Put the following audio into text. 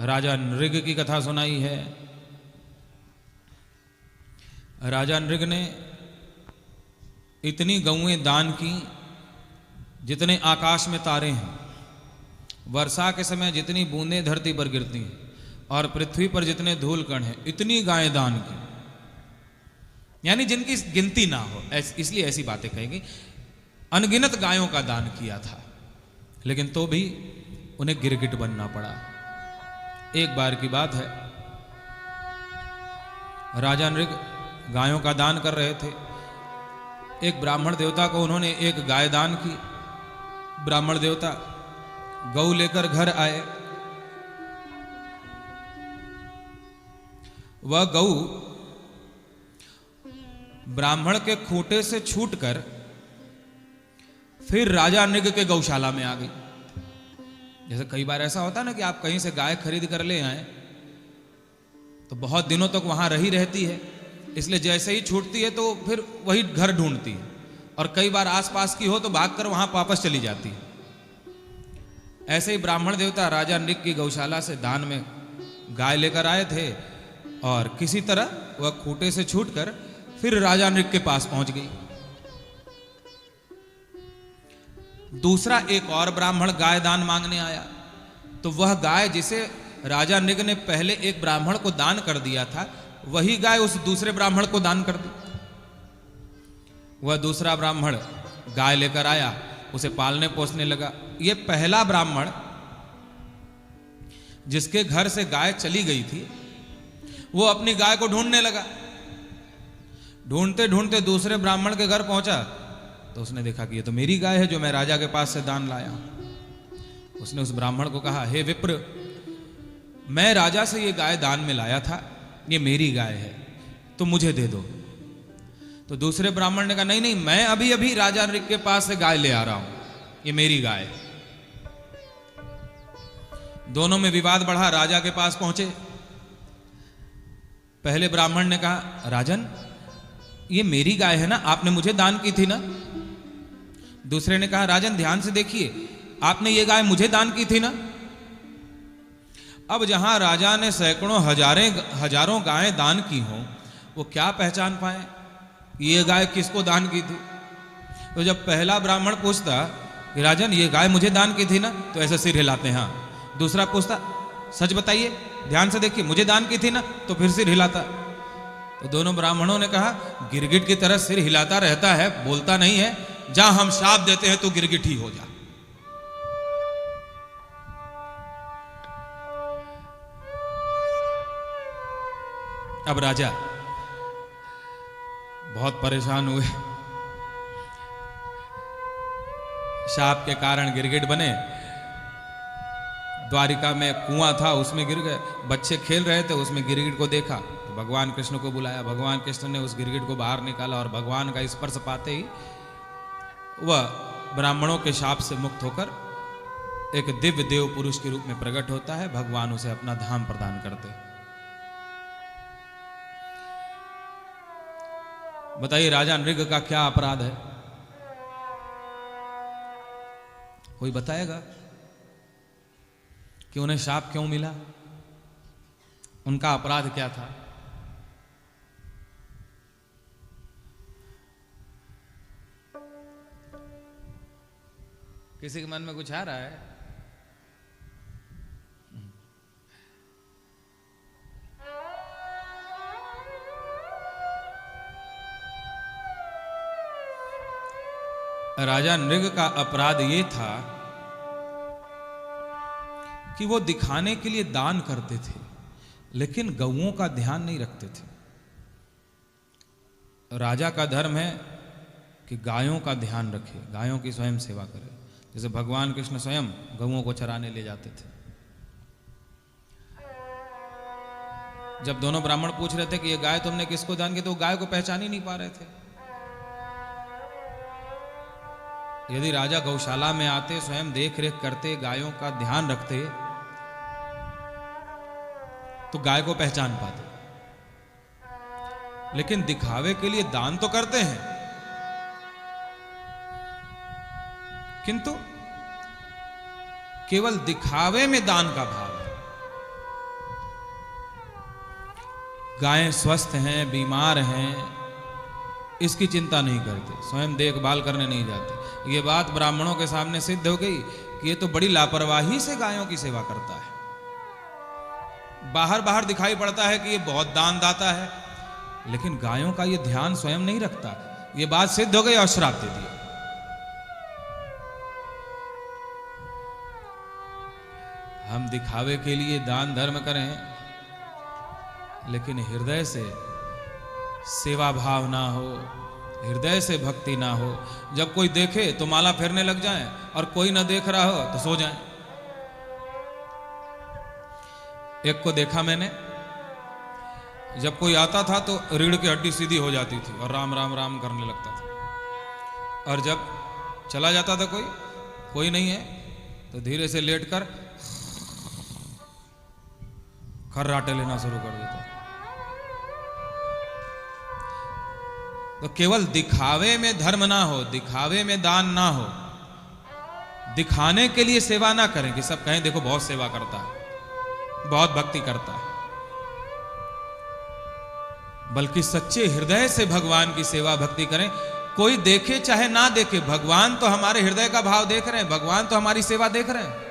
राजा नृग की कथा सुनाई है। राजा नृग ने इतनी गौएं दान की जितने आकाश में तारे हैं, वर्षा के समय जितनी बूंदें धरती पर गिरती हैं और पृथ्वी पर जितने धूल कण हैं, इतनी गायें दान की, यानी जिनकी गिनती ना हो। इसलिए ऐसी बातें कहेंगी। अनगिनत गायों का दान किया था, लेकिन तो भी उन्हें गिरगिट बनना पड़ा। एक बार की बात है, राजा नृग गायों का दान कर रहे थे। एक ब्राह्मण देवता को उन्होंने एक गाय दान की। ब्राह्मण देवता गौ लेकर घर आए। वह गौ ब्राह्मण के खूंटे से छूटकर फिर राजा नृग के गौशाला में आ गई। जैसे कई बार ऐसा होता है ना कि आप कहीं से गाय खरीद कर ले आए तो बहुत दिनों तक वहां रही रहती है, इसलिए जैसे ही छूटती है तो फिर वही घर ढूंढती है, और कई बार आसपास की हो तो भागकर वहां वापस चली जाती है। ऐसे ही ब्राह्मण देवता राजा नृग की गौशाला से दान में गाय लेकर आए थे, और किसी तरह वह खूंटे से छूटकर फिर राजा नृग के पास पहुंच गई। दूसरा एक और ब्राह्मण गाय दान मांगने आया, तो वह गाय जिसे राजा नृग ने पहले एक ब्राह्मण को दान कर दिया था, वही गाय उस दूसरे ब्राह्मण को दान कर दी। वह दूसरा ब्राह्मण गाय लेकर आया, उसे पालने पोसने लगा। यह पहला ब्राह्मण जिसके घर से गाय चली गई थी, वो अपनी गाय को ढूंढने लगा। ढूंढते ढूंढते दूसरे ब्राह्मण के घर पहुंचा तो उसने देखा कि ये तो मेरी गाय है जो मैं राजा के पास से दान लाया हूं। उसने उस ब्राह्मण को कहा, हे विप्र, मैं राजा से ये गाय दान में लाया था, ये मेरी गाय है, तो मुझे दे दो। तो दूसरे ब्राह्मण ने कहा, नहीं नहीं, मैं अभी अभी राजा नृग के पास से गाय ले आ रहा हूं, ये मेरी गाय है। दोनों में विवाद बढ़ा। राजा के पास पहुंचे। पहले ब्राह्मण ने कहा, राजन, ये मेरी गाय है ना, आपने मुझे दान की थी ना। दूसरे ने कहा, राजन ध्यान से देखिए, आपने ये गाय मुझे दान की थी ना। अब जहां राजा ने सैकड़ों हजारों गायें दान की हों, वो क्या पहचान पाए ये गाय किसको दान की थी। तो जब पहला ब्राह्मण पूछता कि राजन ये गाय मुझे दान की थी ना, तो ऐसे सिर हिलाते हैं। हाँ। दूसरा पूछता, सच बताइए, ध्यान से देखिए, मुझे दान की थी ना, तो फिर सिर हिलाता। तो दोनों ब्राह्मणों ने कहा, गिरगिट की तरह सिर हिलाता रहता है, बोलता नहीं है, जा हम शाप देते हैं, तू गिरगिट ही हो जा। अब राजा बहुत परेशान हुए। शाप के कारण गिरगिट बने। द्वारिका में कुआं था, उसमें गिर गए। बच्चे खेल रहे थे, उसमें गिरगिट को देखा तो भगवान कृष्ण को बुलाया। भगवान कृष्ण ने उस गिरगिट को बाहर निकाला, और भगवान का स्पर्श पाते ही वह ब्राह्मणों के शाप से मुक्त होकर एक दिव्य देव पुरुष के रूप में प्रकट होता है। भगवान उसे अपना धाम प्रदान करते। बताइए, राजा नृग का क्या अपराध है? कोई बताएगा कि उन्हें शाप क्यों मिला? उनका अपराध क्या था? किसी के मन में कुछ आ रहा है? राजा नृग का अपराध यह था कि वो दिखाने के लिए दान करते थे, लेकिन गौओं का ध्यान नहीं रखते थे। राजा का धर्म है कि गायों का ध्यान रखे, गायों की स्वयं सेवा करे। जैसे भगवान कृष्ण स्वयं गौओं को चराने ले जाते थे। जब दोनों ब्राह्मण पूछ रहे थे कि ये गाय तुमने किसको दान की, तो वो गाय को पहचान ही नहीं पा रहे थे। यदि राजा गौशाला में आते, स्वयं देख रेख करते, गायों का ध्यान रखते, तो गाय को पहचान पाते। लेकिन दिखावे के लिए दान तो करते हैं, किंतु केवल दिखावे में दान का भाव है। गायें स्वस्थ हैं, बीमार हैं, इसकी चिंता नहीं करते, स्वयं देखभाल करने नहीं जाते। ये बात ब्राह्मणों के सामने सिद्ध हो गई कि ये तो बड़ी लापरवाही से गायों की सेवा करता है। बाहर बाहर दिखाई पड़ता है कि ये बहुत दान दाता है, लेकिन गायों का ये ध्यान स्वयं नहीं रखता। ये बात सिद्ध हो गई और श्राप दे दिया। हम दिखावे के लिए दान धर्म करें, लेकिन हृदय से सेवा भाव ना हो, हृदय से भक्ति ना हो। जब कोई देखे तो माला फेरने लग जाए और कोई ना देख रहा हो तो सो जाए। एक को देखा मैंने, जब कोई आता था तो रीढ़ की हड्डी सीधी हो जाती थी और राम राम राम करने लगता था, और जब चला जाता था कोई नहीं है तो धीरे से लेटकर खर्राटे लेना शुरू कर देता। तो केवल दिखावे में धर्म ना हो, दिखावे में दान ना हो, दिखाने के लिए सेवा ना करें कि सब कहें देखो बहुत सेवा करता है, बहुत भक्ति करता है, बल्कि सच्चे हृदय से भगवान की सेवा भक्ति करें। कोई देखे चाहे ना देखे, भगवान तो हमारे हृदय का भाव देख रहे हैं, भगवान तो हमारी सेवा देख रहे हैं।